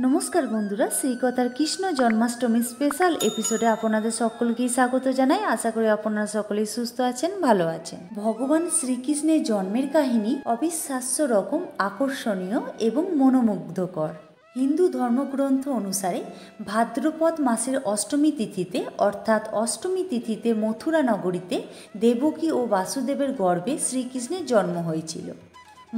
নমস্কার বন্ধুরা, শ্রীকথার কৃষ্ণ জন্মাষ্টমী স্পেশাল এপিসোডে আপনাদের সকলকেই স্বাগত জানাই। আশা করি আপনারা সকলেই সুস্থ আছেন, ভালো আছেন। ভগবান শ্রীকৃষ্ণের জন্মের কাহিনী অবিশ্বাস্য রকম আকর্ষণীয় এবং মনোমুগ্ধকর। হিন্দু ধর্মগ্রন্থ অনুসারে ভাদ্রপদ মাসের অষ্টমী তিথিতে অর্থাৎ অষ্টমী তিথিতে মথুরা নগরীতে দেবকী ও বাসুদেবের গর্ভে শ্রীকৃষ্ণের জন্ম হয়েছিল।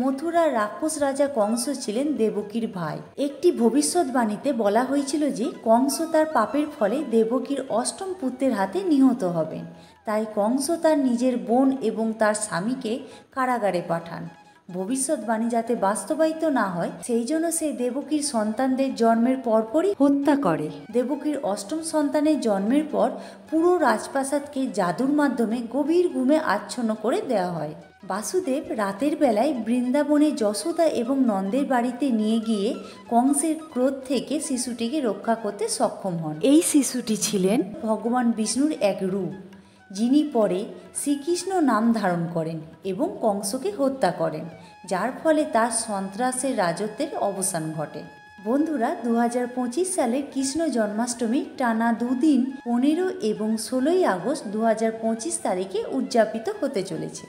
মথুরার রাক্ষস রাজা কংস ছিলেন দেবকীর ভাই। একটি ভবিষ্যৎবাণীতে বলা হয়েছিল যে কংস তার পাপের ফলে দেবকীর অষ্টম পুত্রের হাতে নিহত হবেন। তাই কংস তার নিজের বোন এবং তার স্বামীকে কারাগারে পাঠান। ভবিষ্যৎবাণী যাতে বাস্তবায়িত না হয় সেই জন্য সে দেবকীর সন্তানদের জন্মের পরপরই হত্যা করে। দেবকীর অষ্টম সন্তানের জন্মের পর পুরো রাজপ্রাসাদকে জাদুর মাধ্যমে গভীর ঘুমে আচ্ছন্ন করে দেওয়া হয়। বাসুদেব রাতের বেলায় বৃন্দাবনে যশোদা এবং নন্দের বাড়িতে নিয়ে গিয়ে কংসের ক্রোধ থেকে শিশুটিকে রক্ষা করতে সক্ষম হন। এই শিশুটি ছিলেন ভগবান বিষ্ণুর এক রূপ, যিনি পরে শ্রীকৃষ্ণ নাম ধারণ করেন এবং কংসকে হত্যা করেন, যার ফলে তার সন্ত্রাসের রাজত্বের অবসান ঘটে। বন্ধুরা, 2025 সালের কৃষ্ণ জন্মাষ্টমী টানা দুদিন 15 এবং 16 আগস্ট 2025 তারিখে উদযাপিত হতে চলেছে।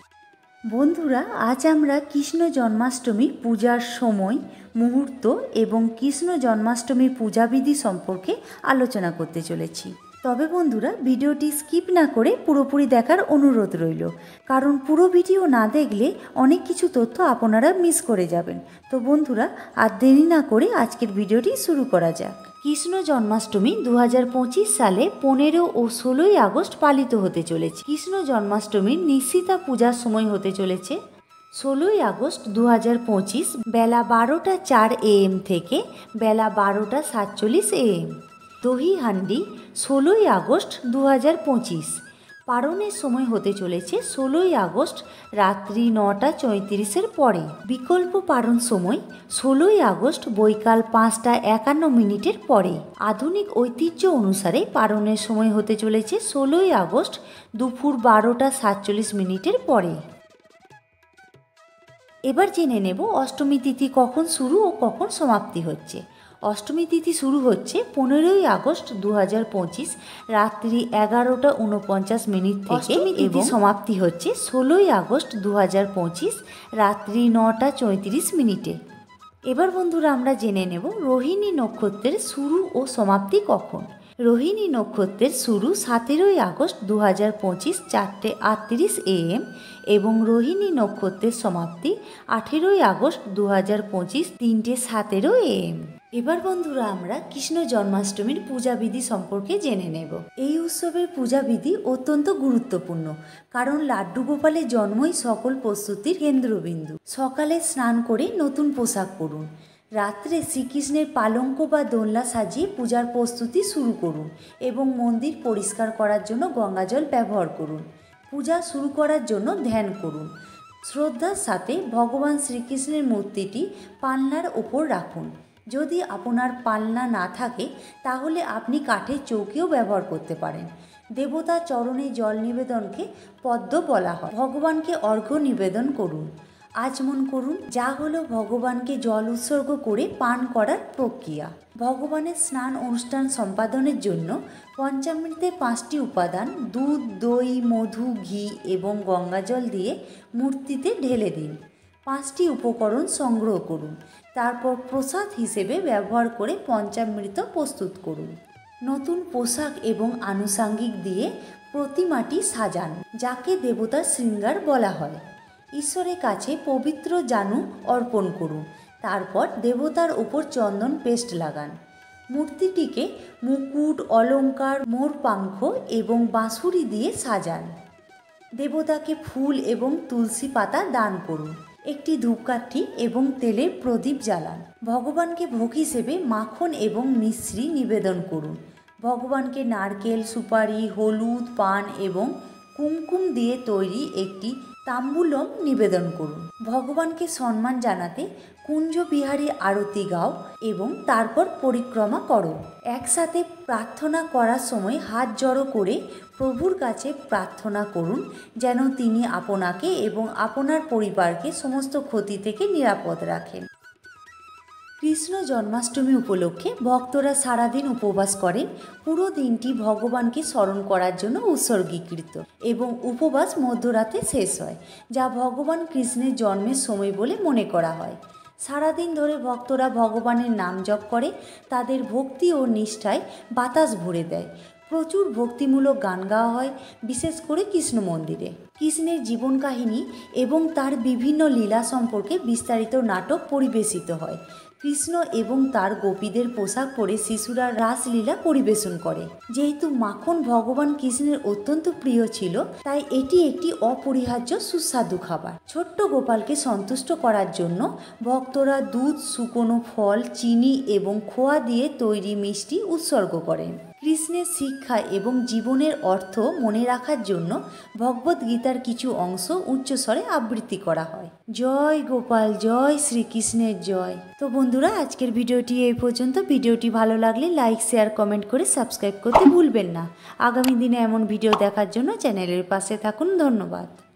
বন্ধুরা, আজ আমরা কৃষ্ণ জন্মাষ্টমীর পূজার সময়, মুহূর্ত এবং কৃষ্ণ জন্মাষ্টমীর পূজাবিধি সম্পর্কে আলোচনা করতে চলেছি। তবে বন্ধুরা, ভিডিওটি স্কিপ না করে পুরোপুরি দেখার অনুরোধ রইল, কারণ পুরো ভিডিও না দেখলে অনেক কিছু তথ্য আপনারা মিস করে যাবেন। তো বন্ধুরা, আর দেরি না করে আজকের ভিডিওটি শুরু করা যাক। কৃষ্ণ জন্মাষ্টমী 2025 সালে 15 ও 16 আগস্ট পালিত হতে চলেছে। কৃষ্ণ জন্মাষ্টমীর নিশ্চিতা পূজার সময় হতে চলেছে 16 আগস্ট 2025 বেলা 12টা 4 AM থেকে বেলা 12টা 47 AM। দহি হান্ডি 16 আগস্ট 2025। পারণের সময় হতে চলেছে 16 আগস্ট রাত্রি 9টা 34 পরে। বিকল্প পারণ সময় 16 আগস্ট বৈকাল 5টা 51 পরে। আধুনিক ঐতিহ্য অনুসারে পারণের সময় হতে চলেছে 16 আগস্ট দুপুর 12টা 47 পরে। এবার জেনে নেব অষ্টমী তিথি কখন শুরু ও কখন সমাপ্তি হচ্ছে। অষ্টমী তিথি শুরু হচ্ছে 15 আগস্ট 2025 রাত্রি 11টা 49 থেকে এবং সমাপ্তি হচ্ছে 16 আগস্ট 2025 রাত্রি 9টা 34। এবার বন্ধুরা, আমরা জেনে নেব রোহিণী নক্ষত্রের শুরু ও সমাপ্তি কখন। রোহিণী নক্ষত্রের শুরু 17 আগস্ট 2025 4টে 38 AM এবং রোহিণী নক্ষত্রের সমাপ্তি 18 আগস্ট 2025 3টে 17 AM। এবার বন্ধুরা, আমরা কৃষ্ণ জন্মাষ্টমীর পূজাবিধি সম্পর্কে জেনে নেব। এই উৎসবের পূজাবিধি অত্যন্ত গুরুত্বপূর্ণ, কারণ লাড্ডু গোপালের জন্মই সকল প্রস্তুতির কেন্দ্রবিন্দু। সকালে স্নান করে নতুন পোশাক পরুন। রাত্রে শ্রীকৃষ্ণের পালঙ্ক বা দোলনা সাজিয়ে পূজার প্রস্তুতি শুরু করুন এবং মন্দির পরিষ্কার করার জন্য গঙ্গাজল ব্যবহার করুন। পূজা শুরু করার জন্য ধ্যান করুন। শ্রদ্ধার সাথে ভগবান শ্রীকৃষ্ণের মূর্তিটি পালনার ওপর রাখুন। যদি আপনার পালনা না থাকে তাহলে আপনি কাঠের চৌকিও ব্যবহার করতে পারেন। দেবতার চরণে জল নিবেদনকে পদ্ম বলা হয়। ভগবানকে অর্ঘ্য নিবেদন করুন। আচমন করুন, যা হলো ভগবানকে জল উৎসর্গ করে পান করার প্রক্রিয়া। ভগবানের স্নান অনুষ্ঠান সম্পাদনের জন্য পঞ্চামৃতে 5টি উপাদান দুধ, দই, মধু, ঘি এবং গঙ্গাজল দিয়ে মূর্তিতে ঢেলে দিন। 5টি উপকরণ সংগ্রহ করুন। তারপর প্রসাদ হিসেবে ব্যবহার করে পঞ্চামৃত প্রস্তুত করুন। নতুন পোশাক এবং আনুষাঙ্গিক দিয়ে প্রতিমাটি সাজান, যাকে দেবতার শৃঙ্গার বলা হয়। ঈশ্বরের কাছে পবিত্র জানু অর্পণ করুন। তারপর দেবতার ওপর চন্দন পেস্ট লাগান। মূর্তিটিকে মুকুট, অলঙ্কার, মোরপাঙ্খ এবং বাঁশুরি দিয়ে সাজান। দেবতাকে ফুল এবং তুলসী পাতা দান করুন। একটি ধূপকাঠি এবং তেলের প্রদীপ জ্বালান। ভগবানকে ভোগ হিসেবে মাখন এবং মিশ্রি নিবেদন করুন। ভগবানকে নারকেল, সুপারি, হলুদ, পান এবং কুমকুম দিয়ে তৈরি একটি তাম্বুলম নিবেদন করুন। ভগবানকে সম্মান জানাতে কুঞ্জ বিহারী আরতি গাও এবং তারপর পরিক্রমা করো। একসাথে প্রার্থনা করার সময় হাত জড়ো করে প্রভুর কাছে প্রার্থনা করুন যেন তিনি আপনাকে এবং আপনার পরিবারকে সমস্ত ক্ষতি থেকে নিরাপদ রাখেন। কৃষ্ণ জন্মাষ্টমী উপলক্ষে ভক্তরা সারাদিন উপবাস করেন। পুরো দিনটি ভগবানকে স্মরণ করার জন্য উৎসর্গীকৃত এবং উপবাস মধ্যরাতে শেষ হয়, যা ভগবান কৃষ্ণের জন্মের সময় বলে মনে করা হয়। সারাদিন ধরে ভক্তরা ভগবানের নাম জপ করে, তাদের ভক্তি ও নিষ্ঠায় বাতাস ভরে দেয়। প্রচুর ভক্তিমূলক গান গাওয়া হয়, বিশেষ করে কৃষ্ণ মন্দিরে। কৃষ্ণের জীবন কাহিনী এবং তার বিভিন্ন লীলা সম্পর্কে বিস্তারিত নাটক পরিবেশিত হয়। কৃষ্ণ এবং তার গোপীদের পোশাক পরে শিশুরা রাসলীলা পরিবেশন করে। যেহেতু মাখন ভগবান কৃষ্ণের অত্যন্ত প্রিয় ছিল, তাই এটি একটি অপরিহার্য সুস্বাদু খাবার। ছোট্ট গোপালকে সন্তুষ্ট করার জন্য ভক্তরা দুধ, শুকনো ফল, চিনি এবং খোয়া দিয়ে তৈরি মিষ্টি উৎসর্গ করেন। কৃষ্ণের শিক্ষা এবং জীবনের অর্থ মনে রাখার জন্য ভগবদ্গীতার কিছু অংশ উচ্চস্বরে আবৃত্তি করা হয়। জয় গোপাল, জয় শ্রীকৃষ্ণের জয়। তো বন্ধুরা, আজকের ভিডিওটি এই পর্যন্ত। ভিডিওটি ভালো লাগলে লাইক, শেয়ার, কমেন্ট করে সাবস্ক্রাইব করতে ভুলবেন না। আগামী দিনে এমন ভিডিও দেখার জন্য চ্যানেলের পাশে থাকুন। ধন্যবাদ।